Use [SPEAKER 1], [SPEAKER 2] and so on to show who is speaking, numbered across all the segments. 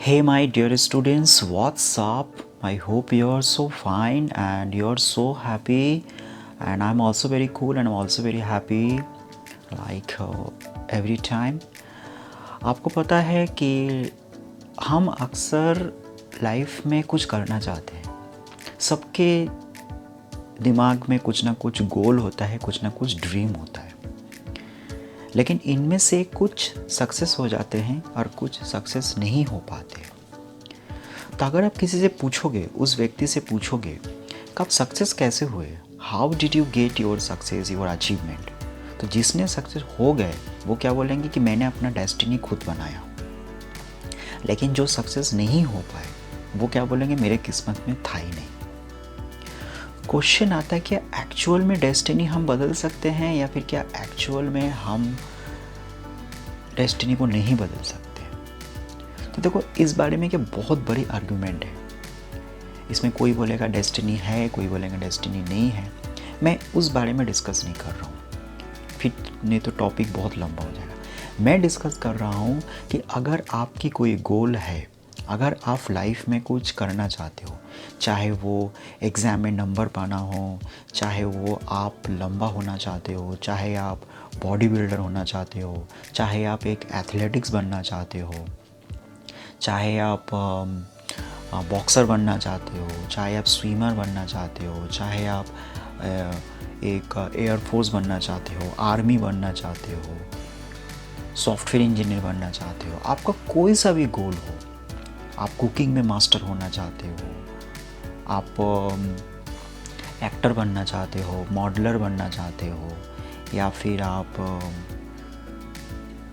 [SPEAKER 1] Hey, my dear students, what's up? I hope you're so fine and you're so happy. And I'm also very cool and I'm also very happy like every time. आपको पता है कि हम अक्सर life में कुछ करना चाहते हैं. सबके दिमाग में कुछ ना कुछ गोल होता है, कुछ ना कुछ ड्रीम होता है. लेकिन इनमें से कुछ सक्सेस हो जाते हैं और कुछ सक्सेस नहीं हो पाते. तो अगर आप किसी से पूछोगे, उस व्यक्ति से पूछोगे कि आप सक्सेस कैसे हुए, how did you get your success, your achievement, तो जिसने सक्सेस हो गए वो क्या बोलेंगे कि मैंने अपना डेस्टिनी खुद बनाया. लेकिन जो सक्सेस नहीं हो पाए वो क्या बोलेंगे, मेरे किस्मत में था ही नहीं. क्वेश्चन आता है कि एक्चुअल में डेस्टिनी हम बदल सकते हैं या फिर क्या एक्चुअल में हम डेस्टिनी को नहीं बदल सकते. तो देखो, इस बारे में क्या बहुत बड़ी आर्गुमेंट है. इसमें कोई बोलेगा डेस्टिनी है, कोई बोलेगा डेस्टिनी नहीं है. मैं उस बारे में डिस्कस नहीं कर रहा हूँ, फिर नहीं तो टॉपिक बहुत लंबा हो जाएगा. मैं डिस्कस कर रहा हूँ कि अगर आपकी कोई गोल है, अगर आप लाइफ में कुछ करना चाहते हो, चाहे वो एग्ज़ाम में नंबर पाना हो, चाहे वो आप लंबा होना चाहते हो, चाहे आप बॉडी बिल्डर होना चाहते हो, चाहे आप एक एथलेटिक्स बनना चाहते हो, चाहे आप बॉक्सर बनना चाहते हो, चाहे आप स्विमर बनना चाहते हो, चाहे आप एक एयरफोर्स बनना चाहते हो, आर्मी बनना चाहते हो, सॉफ्टवेयर इंजीनियर बनना चाहते हो, आपका कोई सा भी गोल हो, आप कुकिंग में मास्टर होना चाहते हो, आप एक्टर बनना चाहते हो, मॉडलर बनना चाहते हो, या फिर आप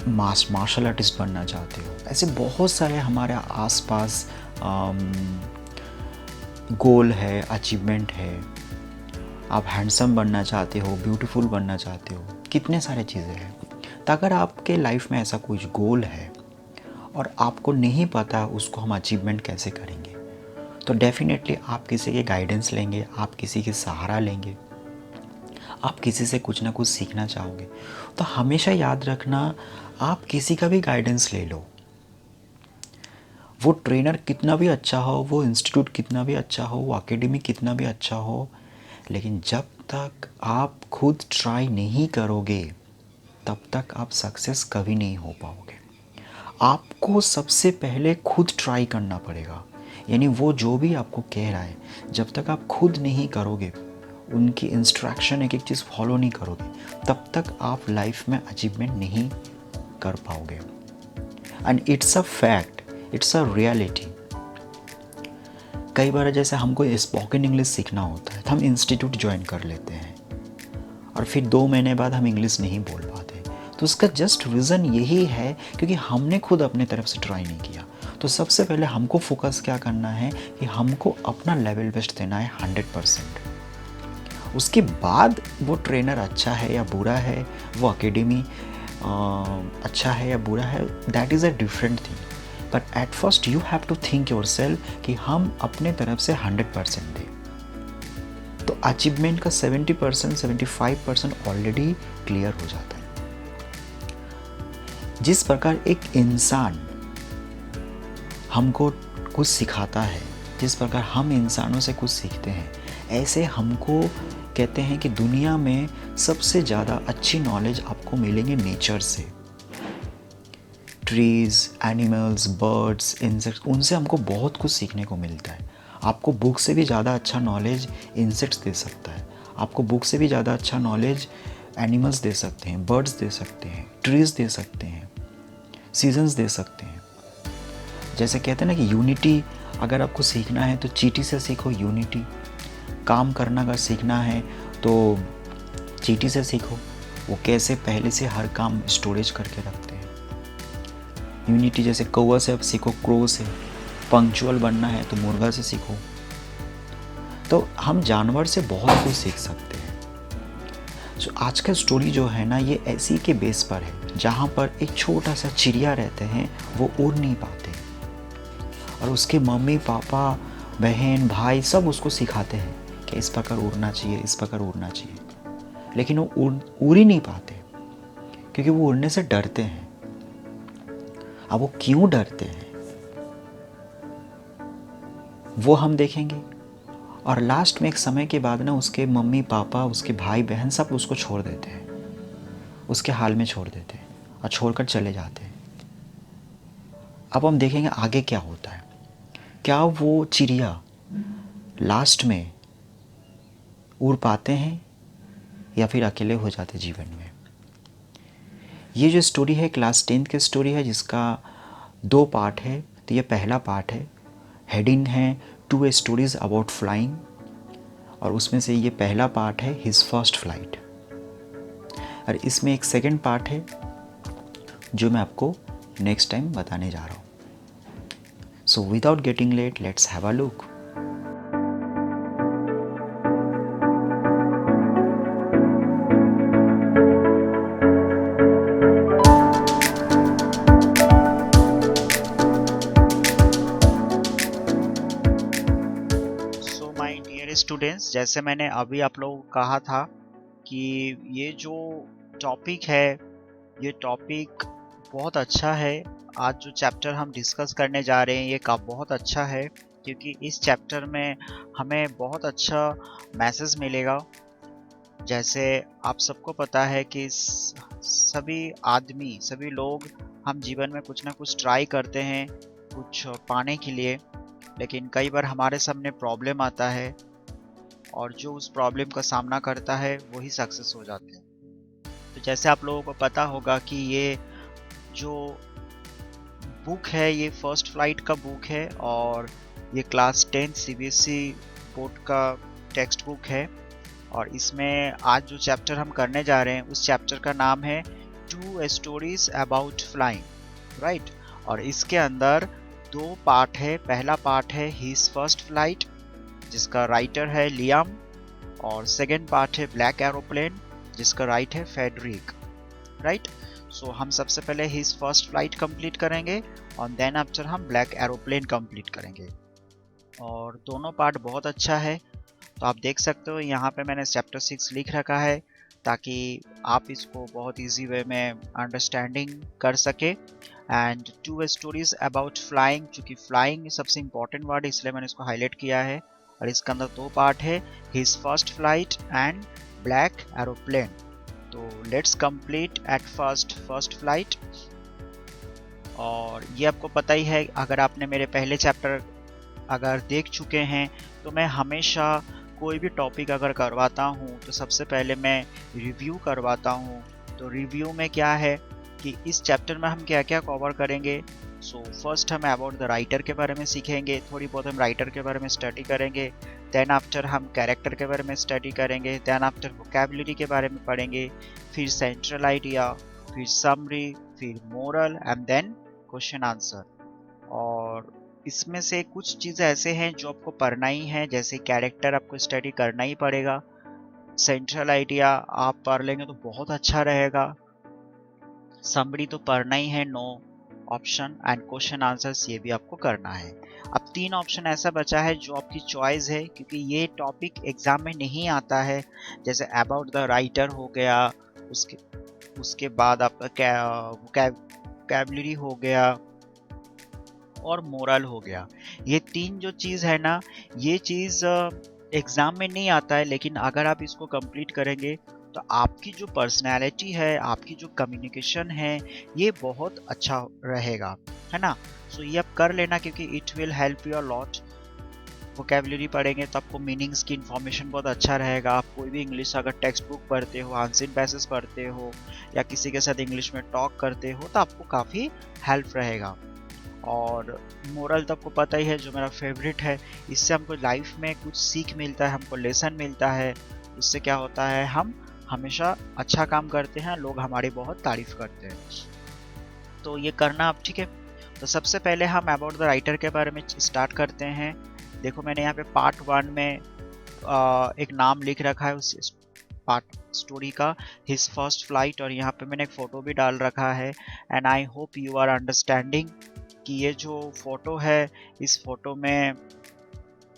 [SPEAKER 1] मार्शल आर्टिस्ट बनना चाहते हो, ऐसे बहुत सारे हमारे आसपास गोल है, अचीवमेंट है. आप हैंडसम बनना चाहते हो, ब्यूटीफुल बनना चाहते हो, कितने सारे चीज़ें हैं. तो अगर आपके लाइफ में ऐसा कुछ गोल है और आपको नहीं पता उसको हम अचीवमेंट कैसे करेंगे, तो डेफिनेटली आप किसी के गाइडेंस लेंगे, आप किसी के सहारा लेंगे, आप किसी से कुछ ना कुछ सीखना चाहोगे. तो हमेशा याद रखना, आप किसी का भी गाइडेंस ले लो. वो ट्रेनर कितना भी अच्छा हो, वो इंस्टीट्यूट कितना भी अच्छा हो, वो एकेडमी कितना भी अच्छा हो, लेकिन जब तक आप खुद ट्राई नहीं करोगे तब तक आप सक्सेस कभी नहीं हो पाओगे. आपको सबसे पहले खुद ट्राई करना पड़ेगा. यानी वो जो भी आपको कह रहा है, जब तक आप खुद नहीं करोगे, उनकी इंस्ट्रक्शन एक एक चीज़ फॉलो नहीं करोगे, तब तक आप लाइफ में अचीवमेंट नहीं कर पाओगे. And it's a fact, it's a reality. कई बार जैसे हमको स्पोकन इंग्लिश सीखना होता है तो हम इंस्टीट्यूट ज्वाइन कर लेते हैं और फिर 2 महीने बाद हम इंग्लिश नहीं बोल पाते. तो उसका जस्ट रीज़न यही है क्योंकि हमने खुद अपने तरफ से ट्राई नहीं किया. तो सबसे पहले हमको फोकस क्या करना है कि हमको अपना लेवल बेस्ट देना है 100%. उसके बाद वो ट्रेनर अच्छा है या बुरा है, वो एकेडमी अच्छा है या बुरा है, that is a different thing. But at first you have to think your self कि हम अपने तरफ से 100% दें. तो अचीवमेंट का 70% 75% ऑलरेडी क्लियर हो जाता है. जिस प्रकार एक इंसान हमको कुछ सिखाता है, जिस प्रकार हम इंसानों से कुछ सीखते हैं, ऐसे हमको कहते हैं कि दुनिया में सबसे ज़्यादा अच्छी नॉलेज आपको मिलेंगे नेचर से. ट्रीज़, एनिमल्स, बर्ड्स, इंसेक्ट्स, उनसे हमको बहुत कुछ सीखने को मिलता है. आपको बुक से भी ज़्यादा अच्छा नॉलेज इंसेक्ट्स दे सकता है. आपको बुक से भी ज़्यादा अच्छा नॉलेज एनिमल्स दे सकते हैं, बर्ड्स दे सकते हैं, ट्रीज़ दे सकते हैं, सीजन्स दे सकते हैं. जैसे कहते हैं ना कि यूनिटी अगर आपको सीखना है तो चींटी से सीखो यूनिटी. काम करना अगर सीखना है तो चींटी से सीखो, वो कैसे पहले से हर काम स्टोरेज करके रखते हैं. यूनिटी जैसे कौवा से आप सीखो, क्रो से. पंक्चुअल बनना है तो मुर्गा से सीखो. तो हम जानवर से बहुत कुछ सीख सकते हैं. सो आज का स्टोरी जो है ना, ये ऐसी के बेस पर है जहाँ पर एक छोटा सा चिड़िया रहते हैं, वो उड़ नहीं पाते और उसके मम्मी पापा बहन भाई सब उसको सिखाते हैं कि इस प्रकार उड़ना चाहिए, इस प्रकार उड़ना चाहिए. लेकिन वो उड़ ही नहीं पाते क्योंकि वो उड़ने से डरते हैं. अब वो क्यों डरते हैं? वो हम देखेंगे। और लास्ट में एक समय के बाद ना उसके मम्मी पापा, उसके भाई बहन सब उसको छोड़ देते हैं, उसके हाल में छोड़ देते हैं और छोड़कर चले जाते हैं। अब हम देखेंगे आगे क्या होता है। क्या वो चिड़िया लास्ट में उड़ पाते हैं या फिर अकेले हो जाते जीवन में। ये जो स्टोरी है क्लास 10th की स्टोरी है, जिसका 2 पार्ट है। तो ये पहला पार्ट है, हेडिंग है 2 स्टोरीज़ अबाउट फ्लाइंग, और उसमें से ये पहला पार्ट है हिज फर्स्ट फ्लाइट। और इसमें एक सेकंड पार्ट है जो मैं आपको नेक्स्ट टाइम बताने जा रहा हूँ। So without getting late, let's have a look.
[SPEAKER 2] So my dear students, जैसे मैंने अभी आप लोगों को कहा था कि ये जो टॉपिक है, ये टॉपिक बहुत अच्छा है। आज जो चैप्टर हम डिस्कस करने जा रहे हैं ये बहुत अच्छा है, क्योंकि इस चैप्टर में हमें बहुत अच्छा मैसेज मिलेगा। जैसे आप सबको पता है कि सभी आदमी, सभी लोग हम जीवन में कुछ ना कुछ ट्राई करते हैं कुछ पाने के लिए, लेकिन कई बार हमारे सामने प्रॉब्लम आता है और जो उस प्रॉब्लम का सामना करता है वही सक्सेस हो जाते हैं। तो जैसे आप लोगों को पता होगा कि ये जो बुक है ये फर्स्ट फ्लाइट का बुक है, और ये क्लास 10 सीबीएसई बोर्ड का टेक्स्ट बुक है। और इसमें आज जो चैप्टर हम करने जा रहे हैं उस चैप्टर का नाम है 2 स्टोरीज अबाउट फ्लाइंग, राइट। और इसके अंदर 2 पार्ट है। पहला पार्ट है हिज फर्स्ट फ्लाइट, जिसका राइटर है लियाम, और सेकेंड पार्ट है ब्लैक एरोप्लेन, जिसका राइट है फेडरिक, राइट। सो हम सबसे पहले हिज फर्स्ट फ्लाइट कंप्लीट करेंगे और देन आफ्टर हम ब्लैक एरोप्लेन कंप्लीट करेंगे। और दोनों पार्ट बहुत अच्छा है। तो आप देख सकते हो यहाँ पे मैंने चैप्टर 6 लिख रखा है ताकि आप इसको बहुत इजी वे में अंडरस्टैंडिंग कर सके। एंड 2 स्टोरीज अबाउट फ्लाइंग, चूँकि फ्लाइंग सबसे इंपॉर्टेंट वर्ड है इसलिए मैंने इसको हाईलाइट किया है। और इसके अंदर 2 पार्ट है, his first flight and black aeroplane. तो let's complete at first flight. और ये आपको पता ही है, अगर आपने मेरे पहले चैप्टर अगर देख चुके हैं तो मैं हमेशा कोई भी टॉपिक अगर करवाता हूँ तो सबसे पहले मैं रिव्यू करवाता हूँ। तो रिव्यू में क्या है कि इस चैप्टर में हम क्या क्या कवर करेंगे। सो फर्स्ट हम अबाउट द राइटर के बारे में सीखेंगे, थोड़ी बहुत हम राइटर के बारे में स्टडी करेंगे। देन आफ्टर हम कैरेक्टर के बारे में स्टडी करेंगे। देन आफ्टर वोकैबुलरी के बारे में पढ़ेंगे, फिर सेंट्रल आइडिया, फिर समरी, फिर moral and then question answer. और इसमें से कुछ चीज़ें ऐसे हैं जो आपको पढ़ना ही है, जैसे कैरेक्टर आपको स्टडी करना ही पड़ेगा। सेंट्रल आइडिया आप पढ़ लेंगे तो बहुत अच्छा रहेगा। समरी तो पढ़ना ही है, no option, and question answers ये भी आपको करना है। अब 3 ऑप्शन ऐसा बचा है जो आपकी चॉइस है, क्योंकि ये टॉपिक एग्जाम में नहीं आता है। जैसे अबाउट द राइटर हो गया, उसके बाद आपका वोकैबुलरी हो गया और मोरल हो गया। ये 3 जो चीज़ है ना, ये चीज़ एग्ज़ाम में नहीं आता है, लेकिन अगर आप इसको कंप्लीट करेंगे तो आपकी जो पर्सनैलिटी है, आपकी जो कम्युनिकेशन है, ये बहुत अच्छा रहेगा, है ना। सो ये आप कर लेना, क्योंकि it will help you a lot. Vocabulary पढ़ेंगे तो आपको मीनिंग्स की इन्फॉर्मेशन बहुत अच्छा रहेगा। आप कोई भी इंग्लिश अगर टेक्स्ट बुक पढ़ते हो, आंसर पैसेज पढ़ते हो, या किसी के साथ इंग्लिश में टॉक करते हो, तो आपको काफ़ी हेल्प रहेगा। और मोरल तो आपको पता ही है, जो मेरा फेवरेट है। इससे हमको लाइफ में कुछ सीख मिलता है, हमको लेसन मिलता है। उससे क्या होता है, हम हमेशा अच्छा काम करते हैं, लोग हमारी बहुत तारीफ करते हैं। तो ये करना आप, ठीक है। तो सबसे पहले हम अबाउट द राइटर के बारे में स्टार्ट करते हैं। देखो मैंने यहाँ पे पार्ट 1 में एक नाम लिख रखा है उस पार्ट स्टोरी का, हिज फर्स्ट फ्लाइट, और यहाँ पे मैंने एक फ़ोटो भी डाल रखा है। And I hope you are understanding कि ये जो फोटो है, इस फोटो में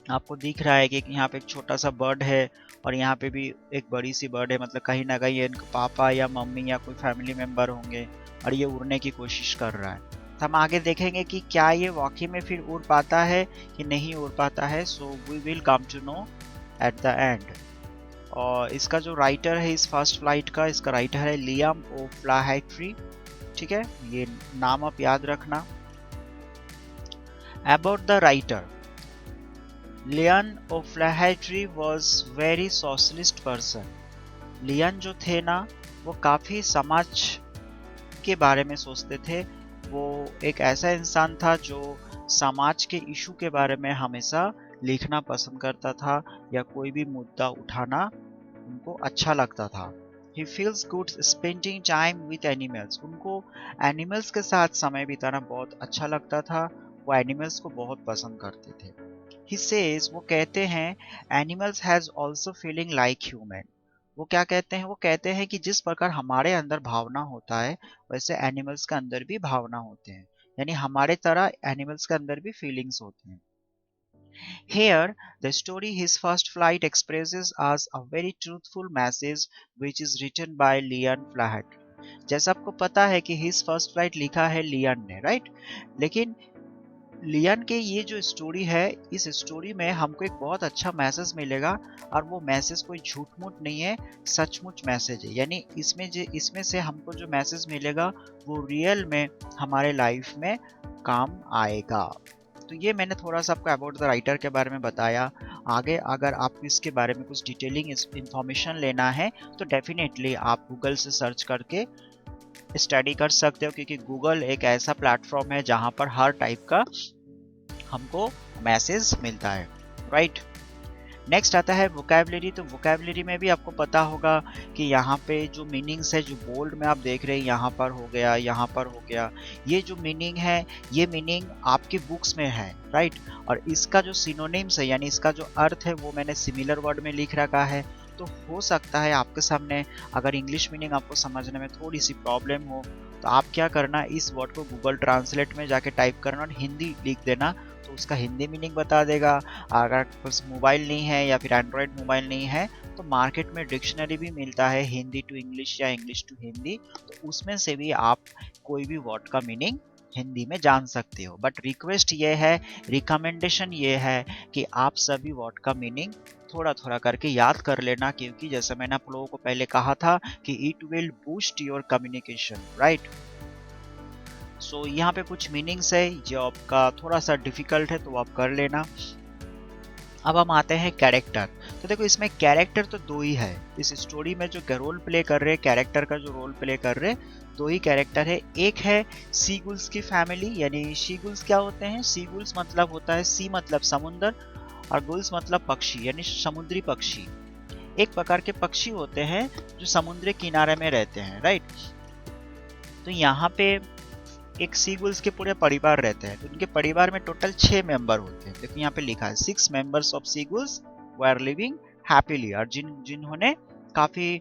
[SPEAKER 2] आपको दिख रहा है कि यहाँ पे एक छोटा सा बर्ड है और यहाँ पे भी एक बड़ी सी बर्ड है। मतलब कहीं ना कहीं इनके पापा या मम्मी या कोई फैमिली मेम्बर होंगे और ये उड़ने की कोशिश कर रहा है। तो हम आगे देखेंगे कि क्या ये वाकई में फिर उड़ पाता है कि नहीं उड़ पाता है। So we will come to know at the end. और इसका जो राइटर है इस फर्स्ट फ्लाइट का, इसका राइटर है लियाम ओ फ्लाहैट्री। ठीक है, ये नाम आप याद रखना। About the writer, Liam O'Flaherty was very socialist person. Liam जो थे ना, वो काफ़ी समाज के बारे में सोचते थे। वो एक ऐसा इंसान था जो समाज के इशू के बारे में हमेशा लिखना पसंद करता था, या कोई भी मुद्दा उठाना उनको अच्छा लगता था। He feels good spending time with animals. उनको एनिमल्स के साथ समय बिताना बहुत अच्छा लगता था। वो एनिमल्स को बहुत पसंद करते थे। He says, वो कहते हैं, animals has also feeling like human. वो क्या कहते हैं? वो कहते हैं कि जिस प्रकार हमारे अंदर भावना होता है, वैसे एनिमल्स के अंदर भी भावना होते हैं। यानी हमारे तरह एनिमल्स के अंदर भी फीलिंग्स होते हैं। Here, the story His First Flight expresses us a very truthful message which is written by Leon Flaherty. जैसा आपको पता है कि His First Flight लिखा है लियन ने, राइट? लेकिन लियन के ये जो स्टोरी है, इस स्टोरी में हमको एक बहुत अच्छा मैसेज मिलेगा, और वो मैसेज कोई झूठ मूठ नहीं है, सचमुच मैसेज है। यानी इसमें से हमको जो मैसेज मिलेगा वो रियल में हमारे लाइफ में काम आएगा। तो ये मैंने थोड़ा सा आपको अबाउट द राइटर के बारे में बताया। आगे अगर आपको इसके बारे में कुछ डिटेलिंग इंफॉर्मेशन लेना है तो डेफिनेटली आप गूगल से सर्च करके स्टडी कर सकते हो, क्योंकि गूगल एक ऐसा प्लेटफॉर्म है जहाँ पर हर टाइप का हमको मैसेज मिलता है, राइट? नेक्स्ट आता है वोकैबुलरी। तो वोकैबुलरी में भी आपको पता होगा कि यहाँ पे जो मीनिंग्स है, जो बोल्ड में आप देख रहे हैं, यहाँ पर हो गया, यहाँ पर हो गया, ये जो मीनिंग है, ये मीनिंग आपकी बुक्स में है, राइट? और इसका जो सिनोनिम्स है, यानी इसका जो अर्थ है, वो मैंने सिमिलर वर्ड में लिख रखा है। तो हो सकता है आपके सामने अगर इंग्लिश मीनिंग आपको समझने में थोड़ी सी प्रॉब्लम हो, तो आप क्या करना, इस वर्ड को गूगल ट्रांसलेट में जाके टाइप करना और हिंदी लिख देना, तो उसका हिंदी मीनिंग बता देगा। अगर कुछ मोबाइल नहीं है या फिर एंड्रॉयड मोबाइल नहीं है, तो मार्केट में डिक्शनरी भी मिलता है, हिंदी टू इंग्लिश या इंग्लिश टू हिंदी, तो उसमें से भी आप कोई भी वर्ड का मीनिंग हिंदी में जान सकते हो। बट रिक्वेस्ट ये है, रिकमेंडेशन ये है कि आप सभी वर्ड का मीनिंग थोड़ा थोड़ा करके याद कर लेना, क्योंकि जैसे मैंने आप लोगों को पहले कहा था कि it will boost your communication, right? So यहाँ पे कुछ मीनिंग्स है जो आपका थोड़ा सा डिफिकल्ट है, तो आप कर लेना। अब हम आते हैं कैरेक्टर। तो देखो, इसमें कैरेक्टर तो दो ही है इस स्टोरी में, जो रोल प्ले कर रहे, कैरेक्टर का जो रोल प्ले कर रहे, दो ही कैरेक्टर है। एक है सीगुल्स की फैमिली, यानी सीगुल्स क्या होते हैं? सीगुल्स मतलब होता है, सी मतलब समुद्र और गुल्स मतलब पक्षी, यानी समुद्री पक्षी। एक प्रकार के पक्षी होते हैं जो समुद्र किनारे में रहते हैं, राइट? तो यहाँ पे एक सीगुल्स के पूरे परिवार रहते हैं। तो उनके परिवार में टोटल 6 मेंबर होते हैं। देखो यहाँ पे लिखा है 6 members of seagulls were living happily, और जिन्होंने काफी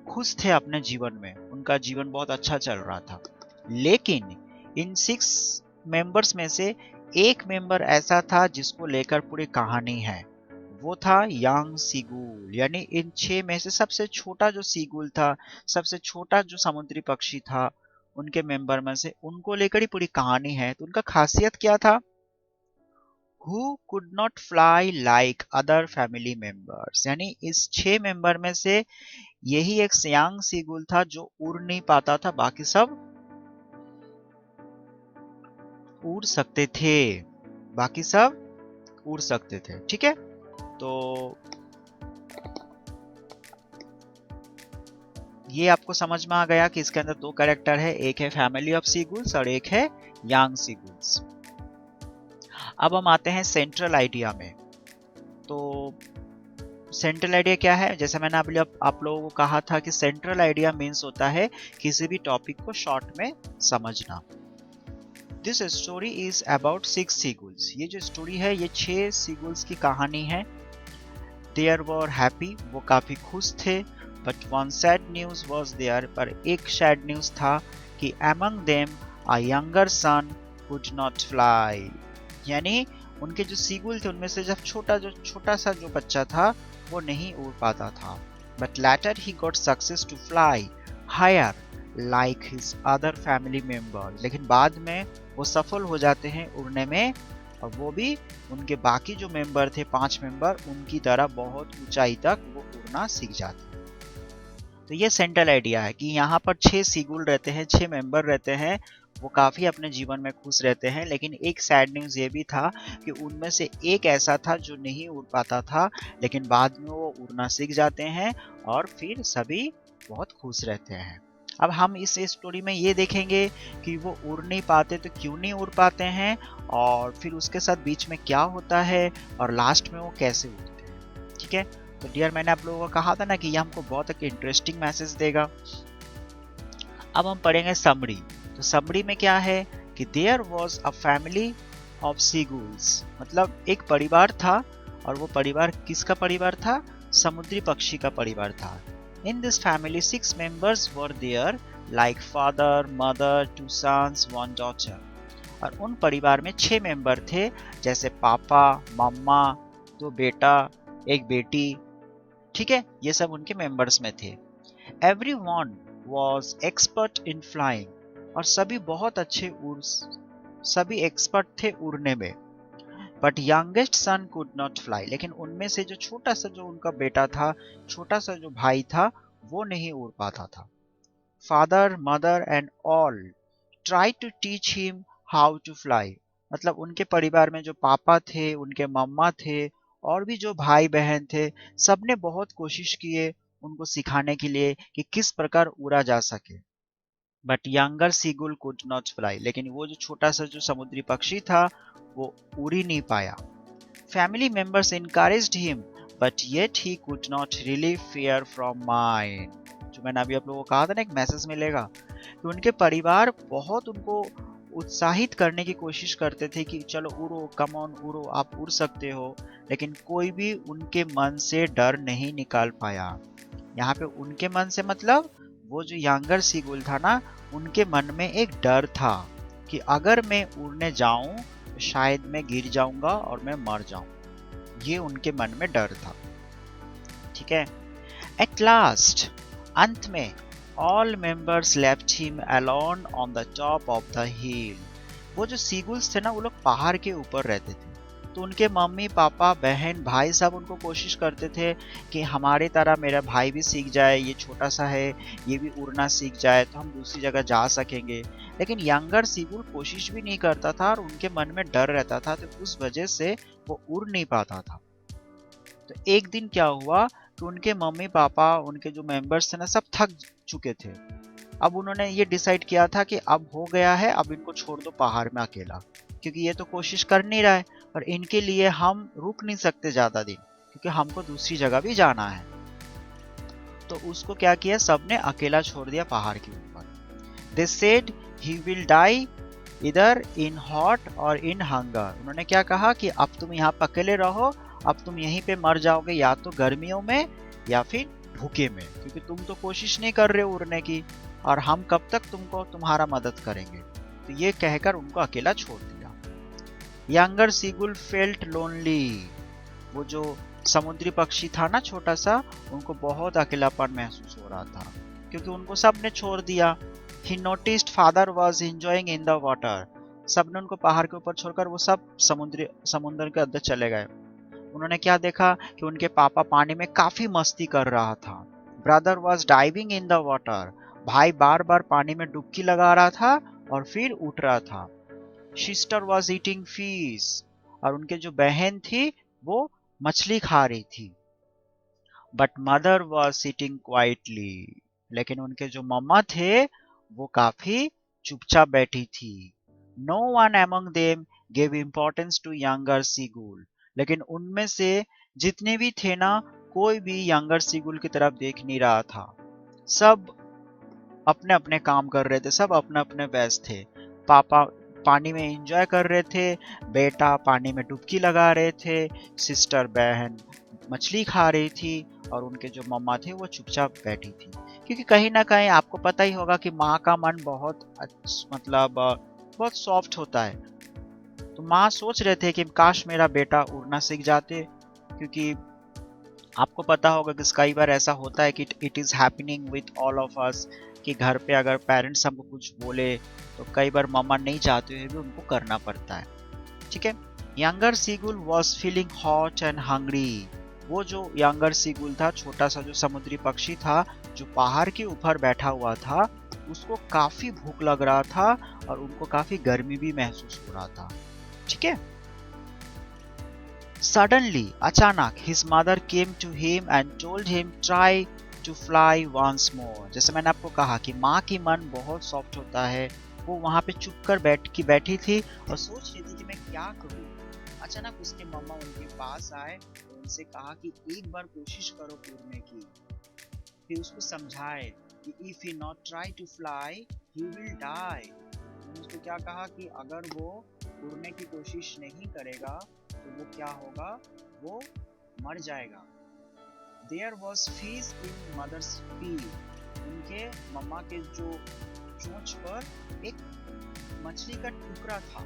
[SPEAKER 2] खुश थे अपने जीवन में, उनका जीवन बहुत अच्छा चल रहा था। लेकिन इन 6 मेंबर्स में से एक मेंबर ऐसा था जिसको लेकर पूरी कहानी है, वो था यांग सीगुल। यानी इन 6 में से सबसे छोटा जो सीगुल था, सबसे छोटा जो समुद्री पक्षी था, उनके मेंबर में से, उनको लेकर ही पूरी कहानी है। तो उनका खासियत क्या था? Who could not fly like other family members, यानी इस 6 मेंबर में से यही एक यांग सीगुल था जो उड़ नहीं पाता था, बाकी सब उड़ सकते थे, बाकी सब उड़ सकते थे। ठीक है, तो ये आपको समझ में आ गया कि इसके अंदर 2 कैरेक्टर है, एक है फैमिली ऑफ सीगुल्स और एक है यांग सीगुल्स। अब हम आते हैं सेंट्रल आइडिया में। तो सेंट्रल आइडिया क्या है? जैसे मैंने अभी आप लोगों को कहा था कि सेंट्रल आइडिया मीन्स होता है किसी भी टॉपिक को शॉर्ट में समझना। This story is about 6 सीगुल्स। ये जो स्टोरी है ये 6 सीगुल्स की कहानी है। दे वर हैप्पी, वो काफी खुश थे। But one sad news was there, पर एक सैड न्यूज था कि among them a younger son could not fly, यानी उनके जो सीगुल थे उनमें से जब छोटा सा जो बच्चा था वो नहीं उड़ पाता था। But later he got success to fly higher like his other family members, लेकिन बाद में वो सफल हो जाते हैं उड़ने में, और वो भी उनके बाकी जो मेंबर थे 5 मेंबर उनकी तरह बहुत ऊंचाई तक वो उड़ना सीख जाते हैं। तो ये सेंट्रल आइडिया है कि यहाँ पर 6 सीगुल रहते हैं, 6 मेंबर रहते हैं, वो काफ़ी अपने जीवन में खुश रहते हैं। लेकिन एक सैड न्यूज़ ये भी था कि उनमें से एक ऐसा था जो नहीं उड़ पाता था, लेकिन बाद में वो उड़ना सीख जाते हैं और फिर सभी बहुत खुश रहते हैं। अब हम इस स्टोरी में ये देखेंगे कि वो उड़ नहीं पाते तो क्यों नहीं उड़ पाते हैं, और फिर उसके साथ बीच में क्या होता है, और लास्ट में वो कैसे उड़ते हैं। ठीक है, तो डियर मैंने आप लोगों को कहा था ना कि ये हमको बहुत एक इंटरेस्टिंग मैसेज देगा। अब हम पढ़ेंगे समरी। तो समरी में क्या है कि there was a family of seagulls, मतलब एक परिवार था, और वो परिवार किसका परिवार था? समुद्री पक्षी का परिवार था। In this family 6 members were there, like father, mother, 2 sons, 1 daughter। और उन परिवार में 6 मेंबर थे, जैसे पापा, मम्मा, 2 बेटा, 1 बेटी। ठीक है, ये सब उनके मेंबर्स में थे। Everyone was expert in flying, और सभी बहुत अच्छे सभी एक्सपर्ट थे उड़ने में। But youngest son could not fly, लेकिन उनमें से जो छोटा सा जो उनका बेटा था, छोटा सा जो भाई था, वो नहीं उड़ पाता था। Father, mother and all try to teach him how to fly, मतलब उनके परिवार में जो पापा थे, उनके मम्मा थे, और भी जो भाई बहन थे, सबने बहुत कोशिश किए उनको सिखाने के लिए कि किस प्रकार उड़ा जा सके। But younger seagull could not fly, लेकिन वो जो छोटा सा जो समुद्री पक्षी था वो उड़ ही नहीं पाया। Family members encouraged him, but yet he could not relieve fear from mind। जो मैंने अभी आप लोगों को कहा था ना, एक मैसेज मिलेगा कि उनके परिवार बहुत उनको उत्साहित करने की कोशिश करते थे कि चलो उड़ो, कम ऑन उड़ो, आप उड़ सकते हो, लेकिन कोई भी उनके मन से डर नहीं निकाल पाया। यहाँ पे उनके मन से मतलब वो जो यंगर सीगुल था ना, उनके मन में एक डर था कि अगर मैं उड़ने जाऊं तो शायद मैं गिर जाऊंगा और मैं मर जाऊं। ये उनके मन में डर था। ठीक है, एट लास्ट, अंत में, all members left him alone on the top of the हिल। वो जो सीगुल्स थे ना, वो लोग पहाड़ के ऊपर रहते थे, तो उनके मम्मी पापा बहन भाई सब उनको कोशिश करते थे कि हमारे तरह मेरा भाई भी सीख जाए, ये छोटा सा है, ये भी उड़ना सीख जाए तो हम दूसरी जगह जा सकेंगे। लेकिन यंगर सीगुल कोशिश भी नहीं करता था और उनके मन में डर रहता था, तो उस वजह से वो उड़ नहीं पाता था। तो एक दिन क्या हुआ कि उनके मम्मी पापा, उनके जो मेंबर्स थे ना, सब थक चुके थे। अब उन्होंने ये डिसाइड किया था कि अब हो गया है, अब इनको छोड़ दो पहाड़ में अकेला, क्योंकि ये तो कोशिश कर नहीं रहा है और इनके लिए हम रुक नहीं सकते ज़्यादा दिन, क्योंकि हमको दूसरी जगह भी जाना है। तो उसको क्या किया, सबने अकेला छोड़ दिया पहाड़ के ऊपर। They said he will die इधर इन हॉट और इन हंगर। उन्होंने क्या कहा कि अब तुम यहाँ पर अकेले रहो, अब तुम यहीं पे मर जाओगे, या तो गर्मियों में या फिर भूखे में, क्योंकि तुम तो कोशिश नहीं कर रहे उड़ने की, और हम कब तक तुमको तुम्हारा मदद करेंगे। तो ये कहकर उनको अकेला छोड़ दिया। Younger seagull felt lonely. वो जो समुद्री पक्षी था ना छोटा सा, उनको बहुत अकेलापन महसूस हो रहा था, क्योंकि उनको सबने छोड़ दिया। He noticed father was enjoying in the water। सबने उनको पहाड़ के ऊपर छोड़कर वो सब समुद्र के अंदर चले गए। उन्होंने क्या देखा कि उनके पापा पानी में काफी मस्ती कर रहा था। Brother was diving in the water. भाई बार बार पानी में डुबकी लगा रहा था और फिर उठ रहा था। Sister was eating fish. और उनके जो बहन थी वो मछली खा रही थी। But mother was sitting quietly. लेकिन उनके जो मम्मा थे वो काफी चुपचाप बैठी थी। No one among them gave importance to younger seagull. लेकिन उनमें से जितने भी थे ना, कोई भी यंगर सीगुल की तरफ देख नहीं रहा था। सब अपने अपने काम कर रहे थे, सब अपने अपने व्यस्त थे। पापा पानी में एंजॉय कर रहे थे, बेटा पानी में डुबकी लगा रहे थे, सिस्टर बहन मछली खा रही थी, और उनके जो मम्मा थे वो चुपचाप बैठी थी। क्योंकि कहीं ना कहीं आपको पता ही होगा कि माँ का मन बहुत मतलब बहुत सॉफ्ट होता है। तो माँ सोच रहे थे कि काश मेरा बेटा उड़ना सीख जाते, क्योंकि आपको पता होगा कि कई बार ऐसा होता है कि it is happening with all of us कि घर पे अगर पेरेंट्स हमको कुछ बोले तो कई बार मम्मा नहीं चाहते हुए भी उनको करना पड़ता है, ठीक है। Younger seagull was feeling hot and hungry. वो जो यंगर सीगुल था, छोटा सा जो समुद्री पक्षी था जो पहाड़ के ऊपर बैठा हुआ था, उसको काफी भूख लग रहा था और उनको काफी गर्मी भी महसूस हो रहा था, ठीक है। सडनली, अचानक, his mother came to him and told him try to fly once more. जैसे मैंने आपको कहा कि माँ की मन बहुत सॉफ्ट होता है। वो वहां पे चुप कर बैठी थी और सोच रही थी कि मैं क्या करूं। अचानक उसके मम्मा उनके पास आए और उनसे कहा कि एक बार कोशिश करो उड़ने की। फिर उसको समझाए कि if he not try to fly he will die. उसको क्या कहा कि अगर वो उड़ने की कोशिश नहीं करेगा तो वो क्या होगा, वो मर जाएगा। There was fish in mother's peel. उनके मम्मा के जो चोंच पर एक मछली का टुकड़ा था।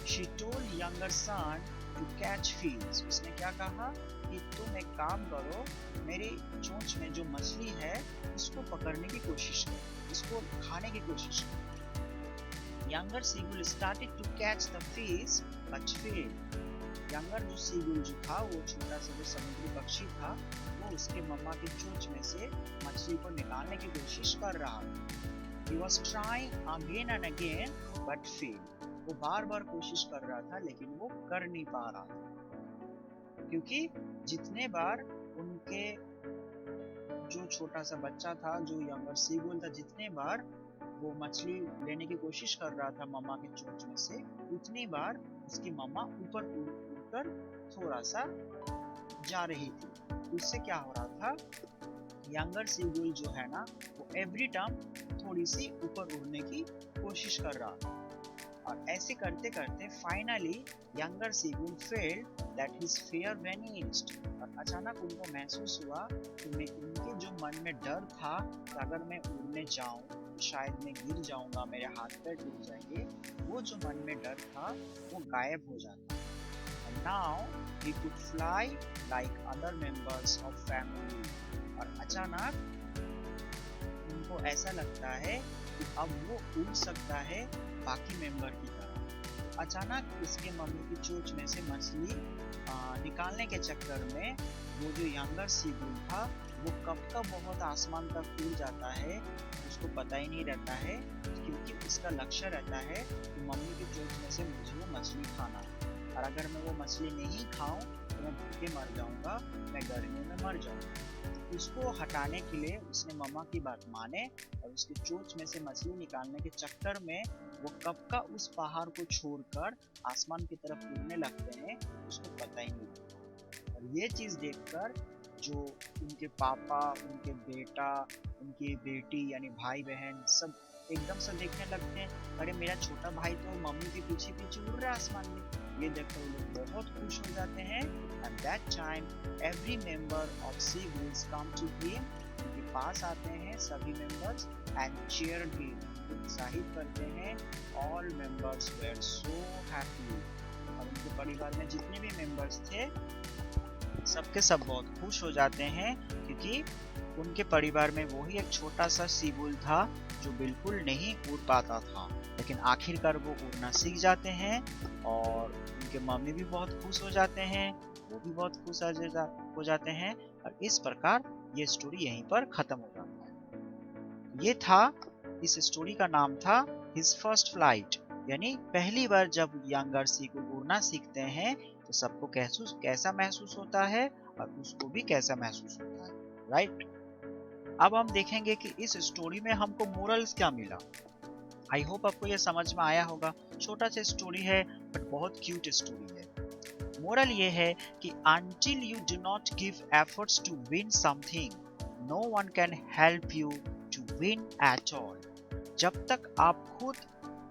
[SPEAKER 2] She told younger son to catch fish. उसने क्या कहा कि तुम एक काम करो, मेरे चोंच में जो मछली है उसको पकड़ने की कोशिश करो, इसको खाने की कोशिश करो। Younger seagull started to catch the fish but failed. Younger जो सीगुल जो था, वो छोटा सा जो समुद्री पक्षी था, वो उसके मम्मा के चोंच में से मछली को निकालने की कोशिश कर रहा था। He was trying again and again but failed. वो बार बार कोशिश कर रहा था लेकिन वो कर नहीं पा रहा था, क्योंकि जितने बार उनके जो छोटा सा बच्चा था, जो यंगर सीगुल था, जितने बार वो मछली लेने की कोशिश कर रहा था मम्मा के चोंच में से, उतनी बार उसकी मम्मा ऊपर उड़कर थोड़ा सा जा रही थी। उससे क्या हो रहा था, यंगर सीगुल जो है ना, वो एवरी टाइम थोड़ी सी ऊपर उड़ने की कोशिश कर रहा था। और ऐसे करते करते finally younger seagull failed that his fear vanished. और अचानक उनको महसूस हुआ कि उनके जो मन में डर था कि अगर मैं उड़ने जाऊं शायद मैं गिर जाऊंगा, मेरे हाथ पैर टूट जाएंगे, वो जो मन में डर था वो गायब हो जाता। And now he could fly like other members of family. और अचानक उनको ऐसा लगता है कि अब वो उड़ सकता है बाकी मेंबर की तरह। अचानक उसके मम्मी की चोंच में से मछली निकालने के चक्कर में वो जो यंगर सीगुल था वो कब का बहुत आसमान तक उड़ जाता है, उसको पता ही नहीं रहता है, क्योंकि उसका लक्ष्य रहता है कि मम्मी की चोंच में से मुझे वो मछली खाना है, और अगर मैं वो मछली नहीं खाऊं तो मैं भूखे मर जाऊंगा, मैं गर्मियों में मर जाऊंगा। उसको हटाने के लिए उसने मम्मा की बात माने और उसकी चोंच में से मछली निकालने के चक्कर में वो कब का उस पहाड़ को छोड़कर आसमान की तरफ उड़ने लगते हैं, उसको पता ही नहीं। और ये चीज देखकर जो उनके पापा, उनके बेटा, उनकी बेटी यानी भाई बहन सब एकदम से देखने लगते हैं, अरे मेरा छोटा भाई तो मम्मी के पीछे पीछे उड़ रहा है आसमान में। ये देखकर वो लोग बहुत खुश हो जाते हैं। And that time every member of seagulls come to him. उनके पास आते हैं सभी मेंबर्स एंड चीयर हिम, उत्साहित करते हैं। All members were so happy. और उनके परिवार में जितने भी मेंबर्स थे सबके सब बहुत खुश हो जाते हैं, क्योंकि उनके परिवार में वही एक छोटा सा सीगुल था जो बिल्कुल नहीं उड़ पाता था, लेकिन आखिरकार वो उड़ना सीख जाते हैं और उनके मम्मी भी बहुत खुश हो जाते हैं, वो भी बहुत खुश हो जाते हैं। और इस प्रकार ये स्टोरी यहीं पर खत्म हो जाता है। ये था, इस स्टोरी का नाम था हिज फर्स्ट फ्लाइट, यानी पहली बार जब यंगर सीगुल उड़ना सीखते हैं तो सबको कैसा महसूस होता है और उसको भी कैसा महसूस होता है, राइट। अब हम देखेंगे कि इस स्टोरी में हमको मोरल्स क्या मिला। आई होप आपको ये समझ में आया होगा। छोटा सा स्टोरी है बट बहुत क्यूट स्टोरी है। मोरल ये है कि until you do not give efforts to win something, no one can help you to win at all. जब तक आप खुद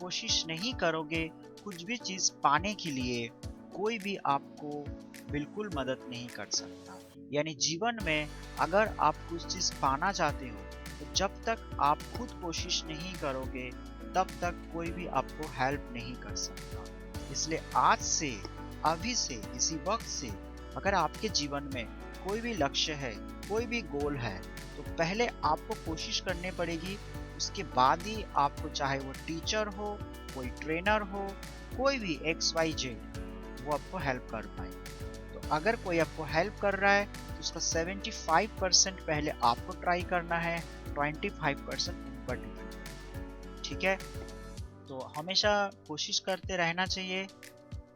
[SPEAKER 2] कोशिश नहीं करोगे कुछ भी चीज पाने के लिए, कोई भी आपको बिल्कुल मदद नहीं कर सकता। यानी जीवन में अगर आप कुछ चीज पाना चाहते हो तो जब तक आप खुद कोशिश नहीं करोगे तब तक कोई भी आपको हेल्प नहीं कर सकता। इसलिए आज से, अभी से, इसी वक्त से अगर आपके जीवन में कोई भी लक्ष्य है, कोई भी गोल है, तो पहले आपको कोशिश करनी पड़ेगी, उसके बाद ही आपको, चाहे वो टीचर हो, कोई ट्रेनर हो, कोई भी XYZ, वो आपको हेल्प कर पाए। तो अगर कोई आपको हेल्प कर रहा है तो उसका 75% पहले आपको ट्राई करना है, 25% उन पर डिपेंड। ठीक है, तो हमेशा कोशिश करते रहना चाहिए।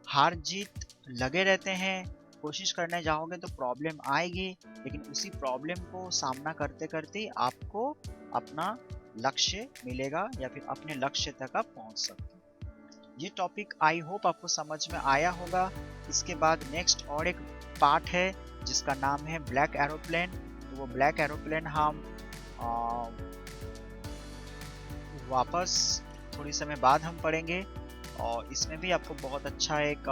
[SPEAKER 2] हार जीत लगे रहते हैं, कोशिश करने जाओगे तो प्रॉब्लम आएगी, लेकिन उसी प्रॉब्लम को सामना करते करते ही आपको अपना लक्ष्य मिलेगा या फिर अपने लक्ष्य तक आप पहुंच सकते हैं। ये टॉपिक आई होप आपको समझ में आया होगा। इसके बाद नेक्स्ट और एक पार्ट है जिसका नाम है ब्लैक एरोप्लेन। तो वो ब्लैक एरोप्लेन हम वापस थोड़ी समय बाद हम पढ़ेंगे, और इसमें भी आपको बहुत अच्छा एक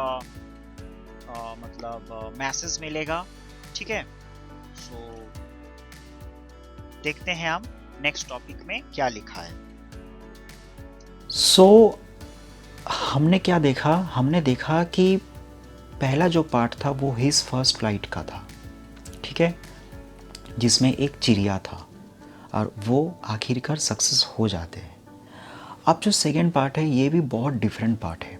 [SPEAKER 2] मतलब मैसेज मिलेगा। ठीक है, सो देखते हैं हम नेक्स्ट टॉपिक में क्या लिखा है।
[SPEAKER 1] सो हमने क्या देखा, हमने देखा कि पहला जो पार्ट था वो हिज फर्स्ट फ्लाइट का था, ठीक है, जिसमें एक चिड़िया था और वो आखिरकार सक्सेस हो जाते हैं। अब जो सेकेंड पार्ट है ये भी बहुत डिफरेंट पार्ट है।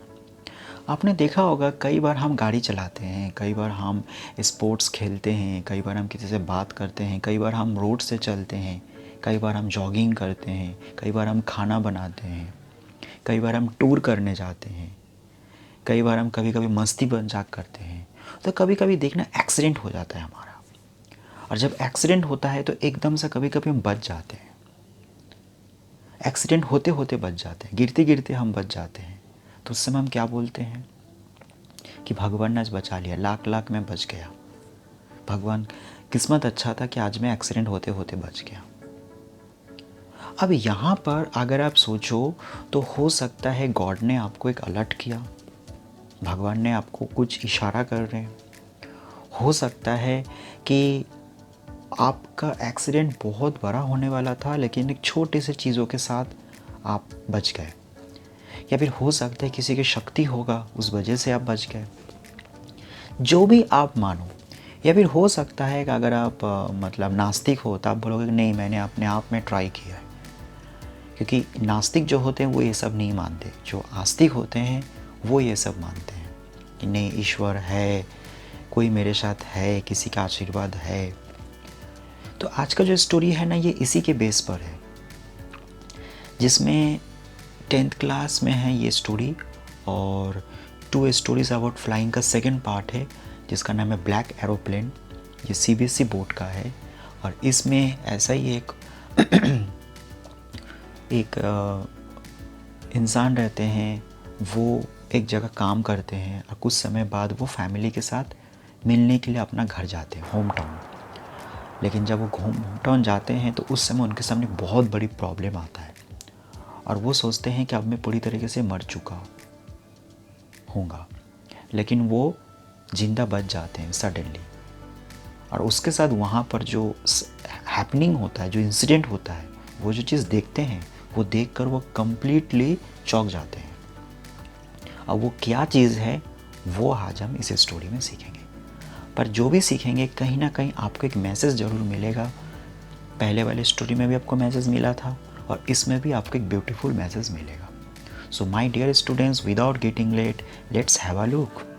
[SPEAKER 1] आपने देखा होगा कई बार हम गाड़ी चलाते हैं, कई बार हम स्पोर्ट्स खेलते हैं, कई बार हम किसी से बात करते हैं, कई बार हम रोड से चलते हैं, कई बार हम जॉगिंग करते हैं, कई बार हम खाना बनाते हैं, कई बार हम टूर करने जाते हैं, कई बार हम कभी कभी मस्ती मजाक करते हैं। तो कभी कभी देखना एक्सीडेंट हो जाता है हमारा, और जब एक्सीडेंट होता है तो एकदम से कभी कभी हम बच जाते हैं। एक्सीडेंट होते होते बच जाते हैं, गिरते गिरते हम बच जाते हैं। तो उस समय हम क्या बोलते हैं कि भगवान ने आज बचा लिया, लाख लाख मैं बच गया, भगवान किस्मत अच्छा था कि आज मैं एक्सीडेंट होते होते बच गया। अब यहाँ पर अगर आप सोचो तो हो सकता है गॉड ने आपको एक अलर्ट किया, भगवान ने आपको कुछ इशारा कर रहे हैं। हो सकता है कि आपका एक्सीडेंट बहुत बड़ा होने वाला था लेकिन एक छोटे से चीज़ों के साथ आप बच गए, या फिर हो सकता है किसी की शक्ति होगा उस वजह से आप बच गए, जो भी आप मानो। या फिर हो सकता है कि अगर आप मतलब नास्तिक हो तो आप बोलोगे कि नहीं मैंने अपने आप में ट्राई किया है, क्योंकि नास्तिक जो होते हैं वो ये सब नहीं मानते, जो आस्तिक होते हैं वो ये सब मानते हैं कि नहीं ईश्वर है, कोई मेरे साथ है, किसी का आशीर्वाद है। तो आज का जो स्टोरी है ना ये इसी के बेस पर है, जिसमें 10th क्लास में है ये स्टोरी, और 2 स्टोरीज अबाउट फ्लाइंग का सेकंड पार्ट है जिसका नाम है ब्लैक एरोप्लेन। ये CBSE बोर्ड का है, और इसमें ऐसा ही एक इंसान रहते हैं, वो एक जगह काम करते हैं और कुछ समय बाद वो फैमिली के साथ मिलने के लिए अपना घर जाते हैं, होम टाउन। लेकिन जब वो होम टाउन जाते हैं तो उस समय उनके सामने बहुत बड़ी प्रॉब्लम आता है, और वो सोचते हैं कि अब मैं पूरी तरीके से मर चुका हूँगा, लेकिन वो जिंदा बच जाते हैं सडनली। और उसके साथ वहाँ पर जो हैपनिंग होता है, जो इंसिडेंट होता है, वो जो चीज़ देखते हैं वो देखकर वो कम्प्लीटली चौंक जाते हैं। अब वो क्या चीज़ है वो आज हम इस स्टोरी में सीखेंगे, पर जो भी सीखेंगे कहीं ना कहीं आपको एक मैसेज ज़रूर मिलेगा। पहले वाले स्टोरी में भी आपको मैसेज मिला था और इसमें भी आपको एक ब्यूटीफुल मैसेज मिलेगा। So my dear students, without getting late, let's have a look.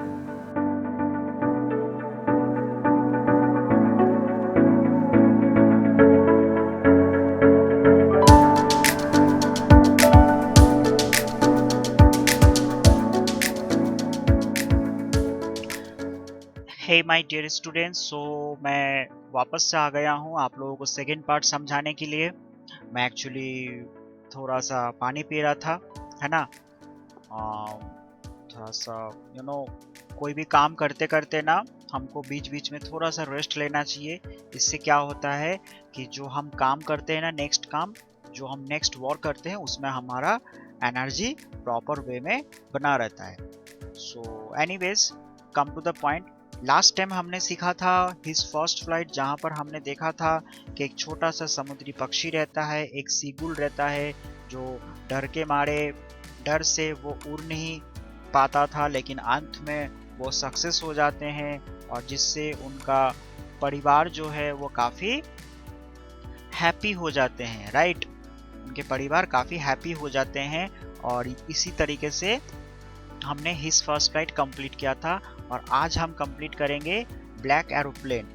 [SPEAKER 2] Hey my dear students, so मैं वापस से आ गया हूँ आप लोगों को सेकेंड पार्ट समझाने के लिए। मैं एक्चुअली थोड़ा सा पानी पी रहा था, है ना। थोड़ा सा कोई भी काम करते करते ना हमको बीच बीच में थोड़ा सा रेस्ट लेना चाहिए। इससे क्या होता है कि जो हम काम करते हैं ना, नेक्स्ट काम जो हम नेक्स्ट वर्क करते हैं उसमें हमारा एनर्जी प्रॉपर वे में बना रहता है। So anyways, come to the point. Last time हमने सीखा था हिज फर्स्ट फ्लाइट, जहाँ पर हमने देखा था कि एक छोटा सा समुद्री पक्षी रहता है, एक सीगुल रहता है जो डर के मारे, डर से वो उड़ नहीं पाता था, लेकिन अंत में वो सक्सेस हो जाते हैं और जिससे उनका परिवार जो है वो काफ़ी हैप्पी हो जाते हैं, राइट। उनके परिवार काफ़ी हैप्पी हो जाते हैं और इसी तरीके से हमने हिज फर्स्ट राइड कंप्लीट किया था और आज हम कंप्लीट करेंगे ब्लैक एरोप्लेन,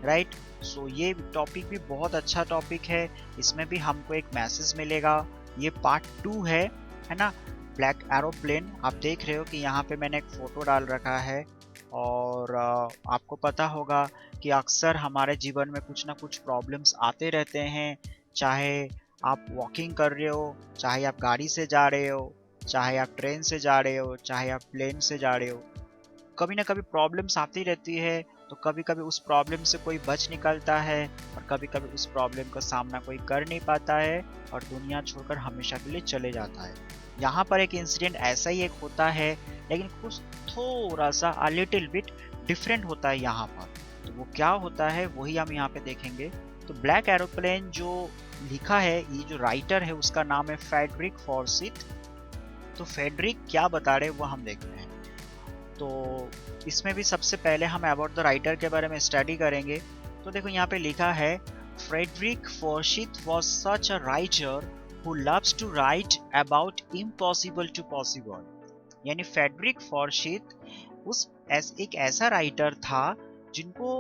[SPEAKER 2] राइट। सो ये टॉपिक भी बहुत अच्छा टॉपिक है, इसमें भी हमको एक मैसेज मिलेगा। ये पार्ट 2 है ना। ब्लैक एरोप्लेन आप देख रहे हो कि यहाँ पे मैंने एक फ़ोटो डाल रखा है और आपको पता होगा कि अक्सर हमारे जीवन में कुछ ना कुछ प्रॉब्लम्स आते रहते हैं, चाहे आप वॉकिंग कर रहे हो, चाहे आप गाड़ी से जा रहे हो, चाहे आप ट्रेन से जा रहे हो, चाहे आप प्लेन से जा रहे हो, कभी ना कभी प्रॉब्लम्स आती रहती है। तो कभी कभी उस प्रॉब्लम से कोई बच निकलता है और कभी कभी उस प्रॉब्लम का सामना कोई कर नहीं पाता है और दुनिया छोड़कर हमेशा के लिए चले जाता है। यहाँ पर एक इंसिडेंट ऐसा ही एक होता है, लेकिन कुछ थोड़ा सा अ लिटिल बिट डिफरेंट होता है यहाँ पर। तो वो क्या होता है वही हम यहाँ पे देखेंगे। तो ब्लैक एरोप्लेन जो लिखा है, ये जो राइटर है उसका नाम है फ्रेडरिक फॉर्सिथ। तो फ्रेडरिक क्या बता रहे हैं वो हम देखते हैं। तो इसमें भी सबसे पहले हम अबाउट द राइटर के बारे में स्टडी करेंगे। तो देखो यहाँ पे लिखा है, Frederick Forsyth was such a writer who loves to write about impossible to possible. यानी फ्रेडरिक फॉर्सिथ एक ऐसा राइटर था जिनको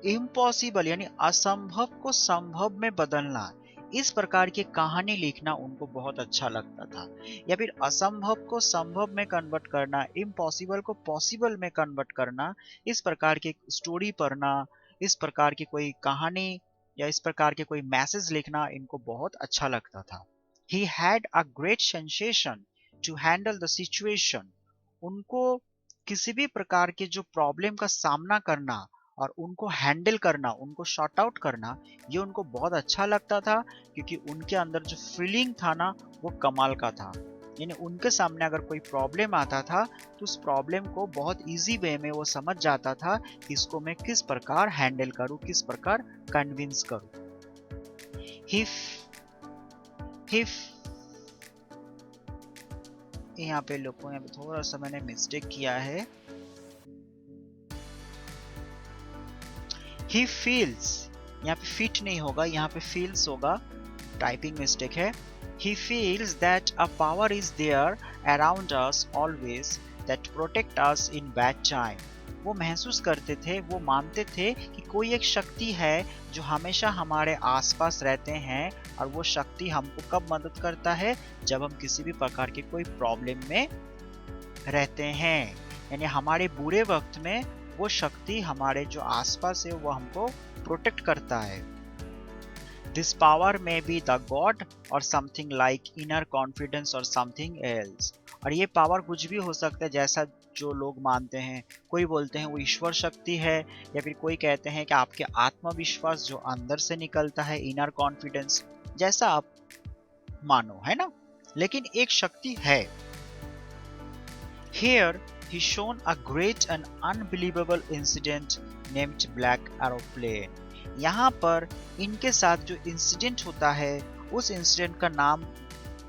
[SPEAKER 2] इम्पॉसिबल यानी असंभव को संभव में बदलना, इस प्रकार की कहानी लिखना उनको बहुत अच्छा लगता था। या फिर असंभव को संभव में कन्वर्ट करना, इम्पॉसिबल को पॉसिबल में कन्वर्ट करना, इस प्रकार की स्टोरी पढ़ना, इस प्रकार की कोई कहानी या इस प्रकार के कोई मैसेज लिखना इनको बहुत अच्छा लगता था। He had a great sensation to handle the situation. उनको किसी भी प्रकार के जो प्रॉब्लम का सामना करना और उनको हैंडल करना, उनको शॉर्ट आउट करना, ये उनको बहुत अच्छा लगता था, क्योंकि उनके अंदर जो फीलिंग था ना वो कमाल का था। यानी उनके सामने अगर कोई प्रॉब्लम आता था तो उस प्रॉब्लम को बहुत इजी वे में वो समझ जाता था कि इसको मैं किस प्रकार हैंडल करूं, किस प्रकार कन्विंस करूं। ही यहाँ पे लोगों, यहाँ पे थोड़ा सा मैंने मिस्टेक किया है। He feels, यहाँ पे फिट नहीं होगा, यहाँ पे feels होगा, टाइपिंग मिस्टेक है। He feels that a power is there around us always that protect us in bad time. वो महसूस करते थे, वो मानते थे कि कोई एक शक्ति है जो हमेशा हमारे आसपास रहते हैं और वो शक्ति हमको कब मदद करता है, जब हम किसी भी प्रकार के कोई प्रॉब्लम में रहते हैं। यानी हमारे बुरे वक्त में वो शक्ति हमारे जो आसपास है वो हमको प्रोटेक्ट करता है। दिस पावर में बी द गॉड और समथिंग लाइक इनर कॉन्फिडेंस और समथिंग एल्स। और ये पावर कुछ भी हो सकता है, जैसा जो लोग मानते हैं। कोई बोलते हैं वो ईश्वर शक्ति है, या फिर कोई कहते हैं कि आपके आत्मविश्वास जो अंदर से निकलता है, इनर कॉन्फिडेंस, जैसा आप मानो, है ना। लेकिन एक शक्ति है। Here he shown a great and unbelievable incident named Black Aeroplane. यहाँ पर इनके साथ जो इंसिडेंट होता है उस इंसिडेंट का नाम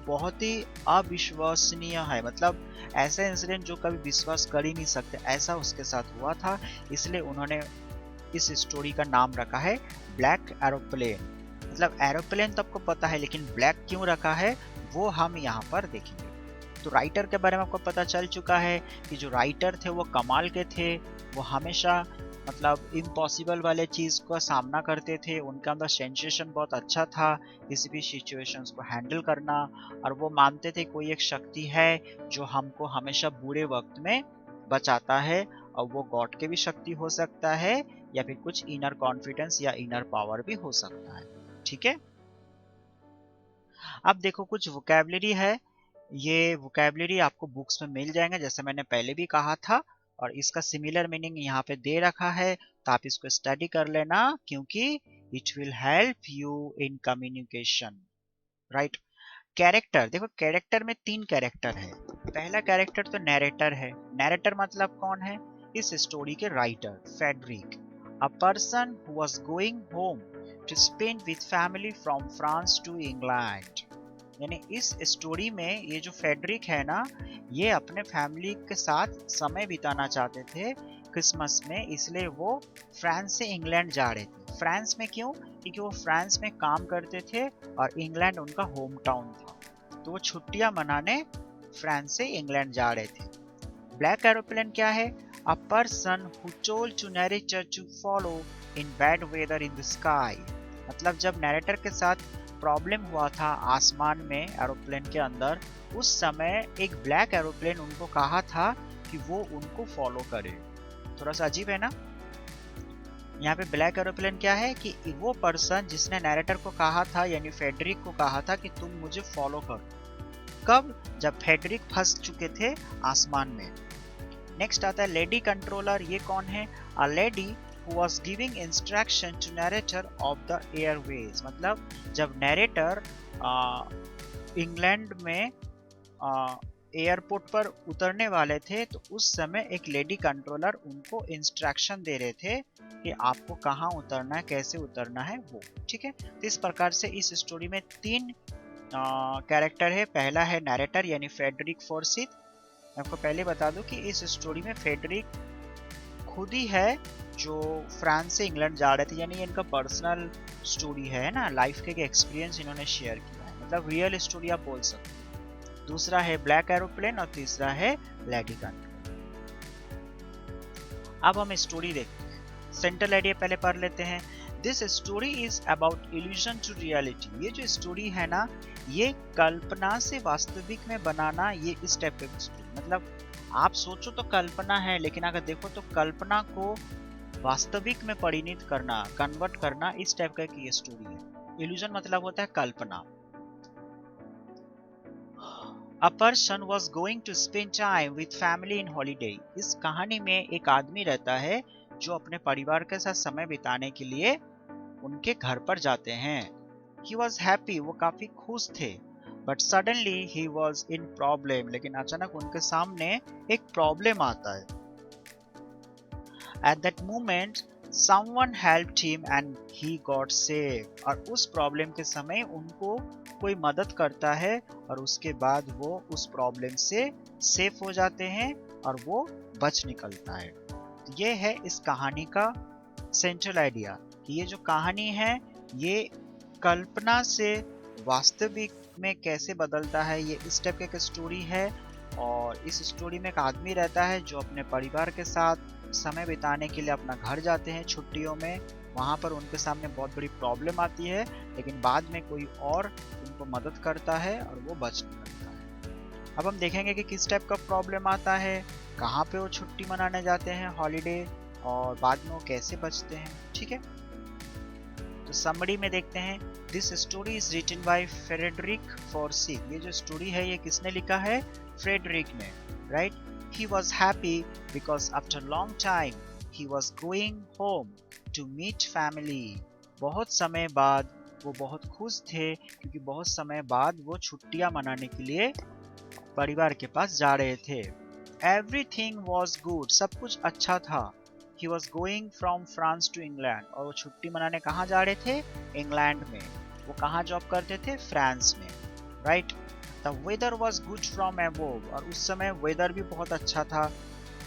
[SPEAKER 2] बहुत ही अविश्वसनीय है। मतलब ऐसा इंसिडेंट जो कभी विश्वास कर ही नहीं सकते, ऐसा उसके साथ हुआ था। इसलिए उन्होंने इस स्टोरी का नाम रखा है ब्लैक एरोप्लेन। मतलब एरोप्लेन तो आपको पता है, लेकिन ब्लैक क्यों रखा है वो हम यहाँ पर देखेंगे। तो राइटर के बारे में आपको पता चल चुका है कि जो राइटर थे वो कमाल के थे। वो हमेशा मतलब इम्पॉसिबल वाले चीज़ का सामना करते थे। उनका अंदर सेंसेशन बहुत अच्छा था किसी भी सिचुएशंस को हैंडल करना, और वो मानते थे कोई एक शक्ति है जो हमको हमेशा बुरे वक्त में बचाता है। और वो गॉड के भी शक्ति हो सकता है या फिर कुछ इनर कॉन्फिडेंस या इनर पावर भी हो सकता है। ठीक है, अब देखो कुछ वोकैबुलरी है। ये वोकैबुलरी आपको बुक्स में मिल जाएंगे, जैसे मैंने पहले भी कहा था, और इसका सिमिलर मीनिंग यहाँ पे दे रखा है। तो आप इसको स्टडी कर लेना, क्योंकि it will help you in communication, right. Character, देखो कैरेक्टर में 3 कैरेक्टर है। पहला कैरेक्टर तो नैरेटर है। नैरेटर मतलब कौन है? इस स्टोरी के writer Frederick, a person who was going home to spend with family from France to England. यानी इस स्टोरी में ये जो फ्रेडरिक है ना, ये अपने फैमिली के साथ समय बिताना चाहते थे, क्रिसमस में, इसलिए वो फ्रांस से इंग्लैंड जा रहे थे। फ्रांस में क्यों? क्योंकि वो फ्रांस में काम करते थे और इंग्लैंड उनका होम टाउन था, तो वो छुट्टियां मनाने फ्रांस से इंग्लैंड जा रहे थे। ब्लैक एरोप्लेन क्या है? A person who told to narrator to follow in bad weather in the sky. मतलब जब नरेटर के साथ प्रॉब्लम हुआ था आसमान में एरोप्लेन के अंदर, उस समय एक ब्लैक एरोप्लेन उनको कहा था कि वो उनको फॉलो करे। थोड़ा सा अजीब है ना? यहाँ पे ब्लैक एरोप्लेन क्या है कि वो पर्सन जिसने नरेटर को कहा था, यानी फेडरिक को कहा था कि तुम मुझे फॉलो करो। कब? जब फेडरिक फंस चुके थे आसमान में। नेक्स्ट आता है लेडी कंट्रोलर। ये कौन है? A lady who was giving instruction to narrator of the airways। मतलब जब नरेटर इंग्लैंड में एयरपोर्ट पर उतरने वाले थे, तो उस समय एक लेडी कंट्रोलर उनको इंस्ट्रक्शन दे रहे थे कि आपको कहाँ उतरना है, कैसे उतरना है वो। ठीक है, तो इस प्रकार से इस स्टोरी में 3 कैरेक्टर है। पहला है नरेटर यानी फेडरिक फोर्सिथ। मैं आपको पहले बता दूं कि इस स्टोरी में फेडरिक खुद ही है जो फ्रांस से इंग्लैंड जा रहे थे, यानी इनका पर्सनल स्टोरी है ना, लाइफ के एक्सपीरियंस इन्होंने शेयर किया है, मतलब रियल स्टोरी आप बोल सकते हैं। दूसरा है ब्लैक एरोप्लेन और तीसरा है लेडी कंट्रोल। अब हम स्टोरी देखते हैं। सेंट्रल आइडिया पहले पढ़ लेते हैं। This story is about illusion to reality. ये जो स्टोरी है ना, ये कल्पना से वास्तविक में बनाना, ये इस टाइप की स्टोरी। मतलब आप सोचो तो कल्पना है, लेकिन अगर देखो तो कल्पना को वास्तविक में परिणित करना, कन्वर्ट करना, इस टाइप का की स्टोरी है। इल्यूजन मतलब होता है कल्पना। A person was going to spend time with family in holiday। इस कहानी में एक आदमी रहता है जो अपने परिवार के साथ समय बिताने के लिए उनके घर पर जाते हैं। He was happy, वो काफी खुश थे। But suddenly he was in problem, लेकिन अचानक उनके सामने एक प्रॉब्लम आता है। At that moment someone helped him and he got saved। और उस प्रॉब्लम के समय उनको कोई मदद करता है और उसके बाद वो उस प्रॉब्लम से सेफ हो जाते हैं और वो बच निकलता है। तो ये है इस कहानी का सेंट्रल आइडिया कि ये जो कहानी है ये कल्पना से वास्तविक में कैसे बदलता है, ये इस टाइप की स्टोरी है। और इस स्टोरी में एक आदमी रहता है जो अपने परिवार के साथ समय बिताने के लिए अपना घर जाते हैं छुट्टियों में। वहाँ पर उनके सामने बहुत बड़ी प्रॉब्लम आती है, लेकिन बाद में कोई और उनको मदद करता है और वो बच निकलता है। अब हम देखेंगे कि किस टाइप का प्रॉब्लम आता है, कहाँ पे वो छुट्टी मनाने जाते हैं हॉलीडे, और बाद में वो कैसे बचते हैं। ठीक है, तो समरी में देखते हैं। This story is written by Frederick Forsyth. ये जो स्टोरी है ये किसने लिखा है? फ्रेडरिक ने, right. He was happy because after long time he was going home to meet family। बहुत समय बाद वो बहुत खुश थे क्योंकि बहुत समय बाद वो छुट्टियां मनाने के लिए परिवार के पास जा रहे थे। Everything was good, सब कुछ अच्छा था। He was going from France to England। और वो छुट्टी मनाने कहाँ जा रहे थे? इंग्लैंड में। वो कहाँ जॉब करते थे? फ्रांस में, right. The weather was good from above। और उस समय वेदर भी बहुत अच्छा था।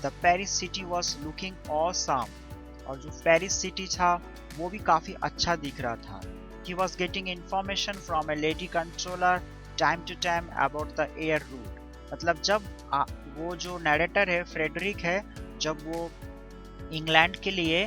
[SPEAKER 2] The Paris city was looking awesome। और जो पेरिस सिटी था वो भी काफी अच्छा दिख रहा था। He was getting information from a lady controller time to time about the air route। मतलब जब वो जो नरेटर है फ्रेडरिक है, जब वो इंग्लैंड के लिए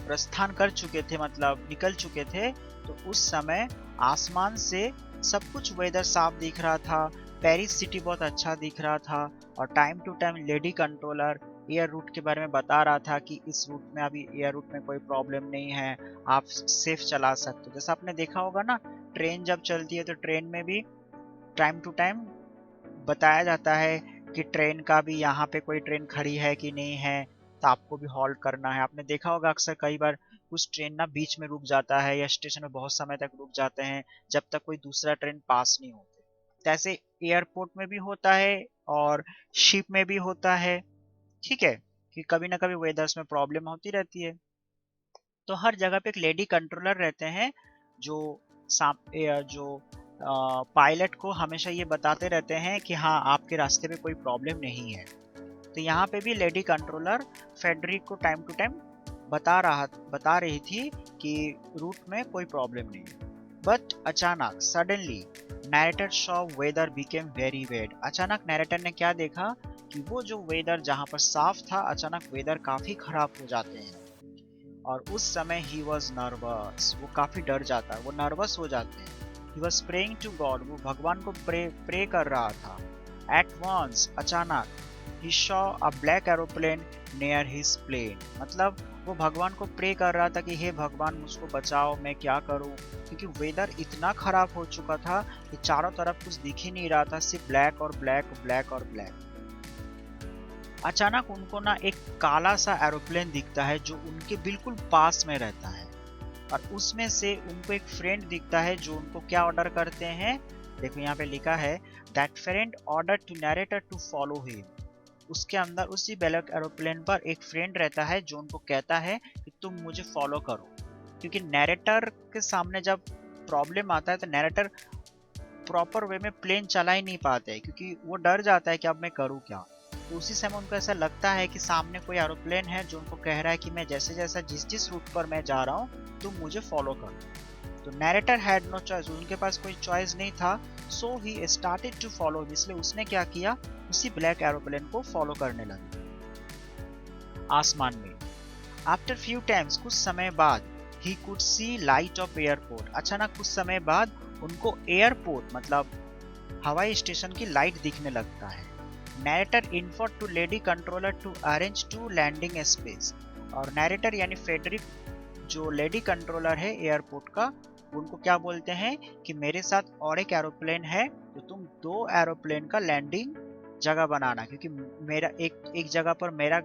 [SPEAKER 2] प्रस्थान कर चुके थे, मतलब निकल चुके थे, तो उस समय आसमान से सब कुछ वेदर साफ दिख रहा था, पेरिस सिटी बहुत अच्छा दिख रहा था, और time to time lady controller air route के बारे में बता रहा था कि इस रूट में अभी एयर रूट में कोई प्रॉब्लम नहीं है, आप सेफ चला सकते हो। जैसा आपने देखा होगा ना, ट्रेन जब चलती है तो ट्रेन में भी टाइम टू टाइम बताया जाता है कि ट्रेन का भी यहाँ पे कोई ट्रेन खड़ी है कि नहीं है, तो आपको भी हॉल्ट करना है। आपने देखा होगा अक्सर कई बार कुछ ट्रेन ना बीच में रुक जाता है या स्टेशन में बहुत समय तक रुक जाते हैं जब तक कोई दूसरा ट्रेन पास नहीं होते। तो ऐसे एयरपोर्ट में भी होता है और शिप में भी होता है। ठीक है, कि कभी ना कभी वेदर्स में प्रॉब्लम होती रहती है। तो हर जगह पे एक लेडी कंट्रोलर रहते हैं जो पायलट को हमेशा ये बताते रहते हैं कि हाँ आपके रास्ते पे कोई प्रॉब्लम नहीं है। तो यहाँ पे भी लेडी कंट्रोलर फेडरिक को टाइम टू टाइम बता रही थी कि रूट में कोई प्रॉब्लम नहीं। बट अचानक suddenly narrator saw weather became very bad. अचानक नैरेटर ने क्या देखा कि वो जो वेदर जहाँ पर साफ था, अचानक वेदर काफी खराब हो जाते हैं। और उस समय ही वॉज नर्वस, वो काफी डर जाता है, वो नर्वस हो जाते हैं। He was praying to God, वो भगवान को प्रे कर रहा था। एट वंस, अचानक, he saw a black aeroplane near his plane. मतलब वो भगवान को प्रे कर रहा था कि हे भगवान मुझको बचाओ, मैं क्या करूं, क्योंकि वेदर इतना खराब हो चुका था कि चारों तरफ कुछ दिख ही नहीं रहा था, सिर्फ ब्लैक और ब्लैक, ब्लैक और ब्लैक। अचानक उनको ना एक काला सा एरोप्लेन दिखता है जो उनके बिल्कुल पास में रहता है, और उसमें से उनको एक फ्रेंड दिखता है जो उनको क्या ऑर्डर करते हैं। देखो यहाँ पे लिखा है that friend order to narrator to follow him. उसके अंदर उसी ब्लैक एरोप्लेन पर एक फ्रेंड रहता है जो उनको कहता है कि तुम मुझे फॉलो करो, क्योंकि नैरेटर के सामने जब प्रॉब्लम आता है तो नैरेटर प्रॉपर वे में प्लेन चला ही नहीं पाते, क्योंकि वो डर जाता है कि अब मैं करूँ क्या। तो उसी समय उनको ऐसा लगता है कि सामने कोई एरोप्लेन है जो उनको कह रहा है कि मैं जैसे जैसा जिस जिस रूट पर मैं जा रहा हूँ तुम मुझे फॉलो करो। तो नैरेटर हैड नो चॉइस, उनके पास कोई चॉइस नहीं था। सो ही स्टार्टेड टू फॉलो, इसलिए उसने क्या किया, उसी ब्लैक एरोप्लेन को फॉलो करने लगा आसमान में। आफ्टर फ्यू टाइम्स, कुछ समय बाद, he could see light of airport. अचानक कुछ समय बाद उनको एयरपोर्ट मतलब हवाई स्टेशन की लाइट दिखने लगता है। Narrator inform to lady controller to arrange to landing space. और नैरेटर यानी फेडरिक जो लेडी कंट्रोलर है एयरपोर्ट का, उनको क्या बोलते हैं कि मेरे साथ और एक एरोप्लेन है, तो तुम 2 एरोप्लेन का लैंडिंग जगह बनाना, क्योंकि मेरा एक जगह पर मेरा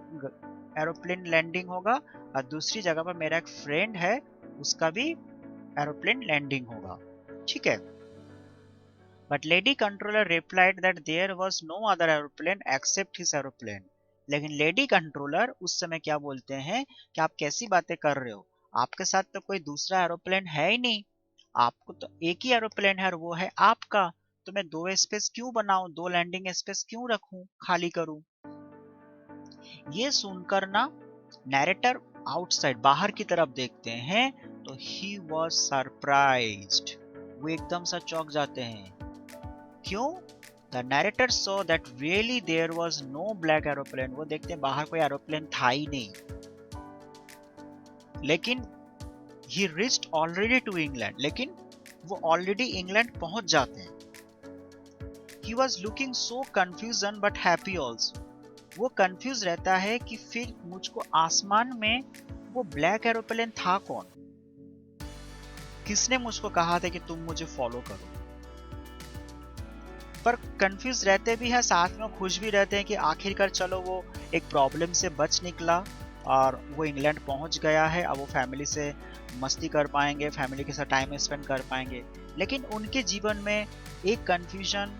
[SPEAKER 2] एरोप्लेन लैंडिंग होगा और दूसरी जगह पर मेरा एक फ्रेंड है उसका भी एरोप्लेन लैंडिंग होगा, ठीक है। But Lady Controller replied that there was no other aeroplane except his aeroplane. लेकिन लेडी कंट्रोलर उस समय क्या बोलते हैं कि आप कैसी बातें कर रहे हो, आपके साथ तो कोई दूसरा एरोप्लेन है ही नहीं, आपको तो एक ही एरोप्लेन है और वो है आपका, तो मैं 2 स्पेस क्यों बनाऊं, 2 लैंडिंग स्पेस क्यों रखूं, खाली करूं। ये सुनकर ना नैरेटर आउटसाइड बाहर की तरफ देखते हैं तो ही वॉज सरप्राइज्ड, वो एकदम सा चौंक जाते हैं। क्यों? The narrator saw that really there was no black aeroplane. वो देखते हैं बाहर कोई एरोप्लेन था ही नहीं। लेकिन ही रिच्ड ऑलरेडी टू इंग्लैंड, लेकिन वो ऑलरेडी इंग्लैंड पहुंच जाते हैं। He was looking so confusion but happy also. वो कंफ्यूज रहता है कि फिर मुझको आसमान में वो ब्लैक एरोप्लेन था कौन, किसने मुझको कहा था कि तुम मुझे फॉलो करो। पर कंफ्यूज रहते भी हैं, साथ में खुश भी रहते हैं कि आखिरकार चलो वो एक प्रॉब्लम से बच निकला और वो इंग्लैंड पहुंच गया है, अब वो फैमिली से मस्ती कर पाएंगे, फैमिली के साथ टाइम स्पेंड कर पाएंगे। लेकिन उनके जीवन में एक कंफ्यूजन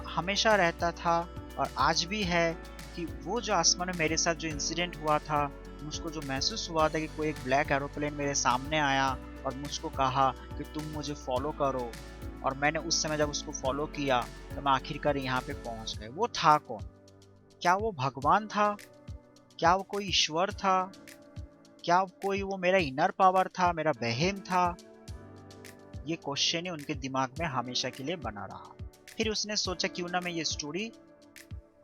[SPEAKER 2] हमेशा रहता था और आज भी है कि वो जो आसमान में मेरे साथ जो इंसिडेंट हुआ था, मुझको जो महसूस हुआ था कि कोई एक ब्लैक एरोप्लेन मेरे सामने आया और मुझको कहा कि तुम मुझे फॉलो करो, और मैंने उस समय जब उसको फॉलो किया तो मैं आखिरकार यहाँ पे पहुंच गया। वो था कौन? क्या वो भगवान था? क्या वो कोई ईश्वर था? क्या कोई वो मेरा इनर पावर था, मेरा बहम था? ये क्वेश्चन ही उनके दिमाग में हमेशा के लिए बना रहा। फिर उसने सोचा क्यों ना मैं ये स्टोरी,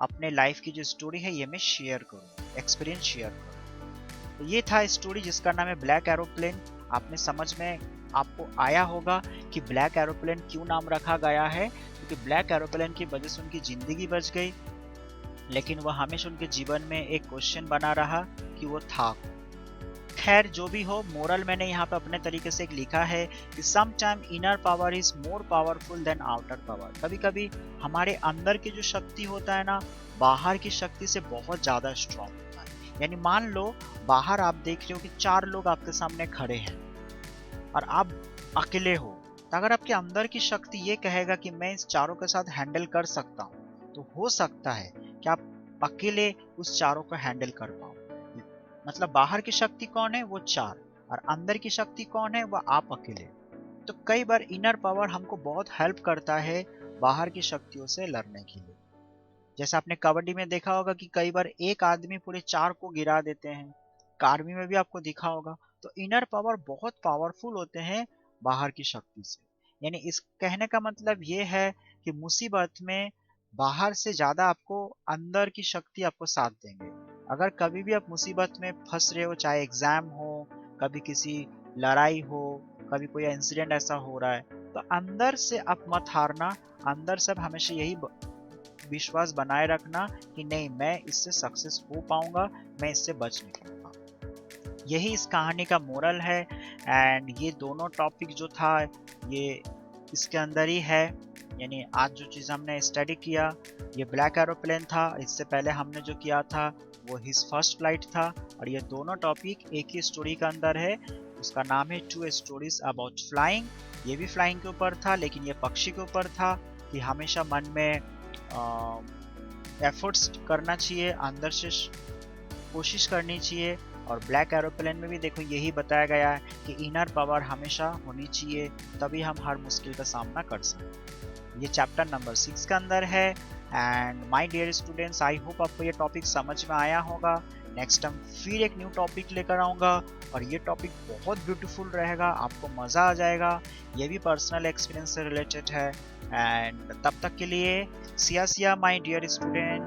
[SPEAKER 2] अपने लाइफ की जो स्टोरी है ये मैं शेयर करूँ, एक्सपीरियंस शेयर करूँ। तो ये था स्टोरी जिसका नाम है ब्लैक एरोप्लेन। आपने समझ में आपको आया होगा कि ब्लैक एरोप्लेन क्यों नाम रखा गया है, क्योंकि ब्लैक एरोप्लेन की वजह से उनकी जिंदगी बच गई, लेकिन वह हमेशा उनके जीवन में एक क्वेश्चन बना रहा कि वो था। खैर जो भी हो, मोरल मैंने यहाँ पे अपने तरीके से एक लिखा है कि some time inner power is more powerful than outer power. कभी कभी हमारे अंदर की जो शक्ति होता है ना, बाहर की शक्ति से बहुत ज्यादा स्ट्रांग होता है। यानी मान लो बाहर आप देख रहे हो कि 4 लोग आपके सामने खड़े हैं और आप अकेले हो, तो अगर आपके अंदर की शक्ति ये कहेगा कि मैं इस चारों के साथ हैंडल कर सकता हूँ, तो हो सकता है कि आप अकेले उस चारों को हैंडल कर पाओ। मतलब बाहर की शक्ति कौन है? वो 4, और अंदर की शक्ति कौन है? वो आप अकेले। तो कई बार इनर पावर हमको बहुत हेल्प करता है बाहर की शक्तियों से लड़ने के लिए। जैसे आपने कबड्डी में देखा होगा कि कई बार एक आदमी पूरे 4 को गिरा देते हैं। आर्मी में भी आपको दिखा होगा। तो इनर पावर बहुत पावरफुल होते हैं बाहर की शक्ति से। यानी इस कहने का मतलब ये है कि मुसीबत में बाहर से ज़्यादा आपको अंदर की शक्ति आपको साथ देंगे। अगर कभी भी आप मुसीबत में फँस रहे हो, चाहे एग्ज़ाम हो, कभी किसी लड़ाई हो, कभी कोई इंसिडेंट ऐसा हो रहा है, तो अंदर से आप मत हारना। अंदर से आप हमेशा यही विश्वास बनाए रखना कि नहीं, मैं इससे सक्सेस हो पाऊंगा, मैं इससे बच निकलूंगा। यही इस कहानी का मोरल है। एंड ये दोनों टॉपिक जो था ये इसके अंदर ही है। यानी आज जो चीज़ हमने स्टडी किया ये ब्लैक एरोप्लेन था। इससे पहले हमने जो किया था वो हिज फर्स्ट फ्लाइट था। और ये दोनों टॉपिक एक ही स्टोरी का अंदर है। उसका नाम है टू स्टोरीज अबाउट फ्लाइंग। ये भी फ्लाइंग के ऊपर था, लेकिन ये पक्षी के ऊपर था कि हमेशा मन में एफर्ट्स करना चाहिए, अंदर से कोशिश करनी चाहिए। और ब्लैक एरोप्लेन में भी देखो यही बताया गया है कि इनर पावर हमेशा होनी चाहिए, तभी हम हर मुश्किल का सामना कर सकते। ये चैप्टर नंबर 6 का अंदर है। And my dear students, I hope आपको ये टॉपिक समझ में आया होगा। नेक्स्ट टाइम फिर एक न्यू टॉपिक लेकर आऊँगा और ये टॉपिक बहुत ब्यूटीफुल रहेगा, आपको मज़ा आ जाएगा। ये भी पर्सनल एक्सपीरियंस से रिलेटेड है। एंड तब तक के लिए see ya see ya my dear student.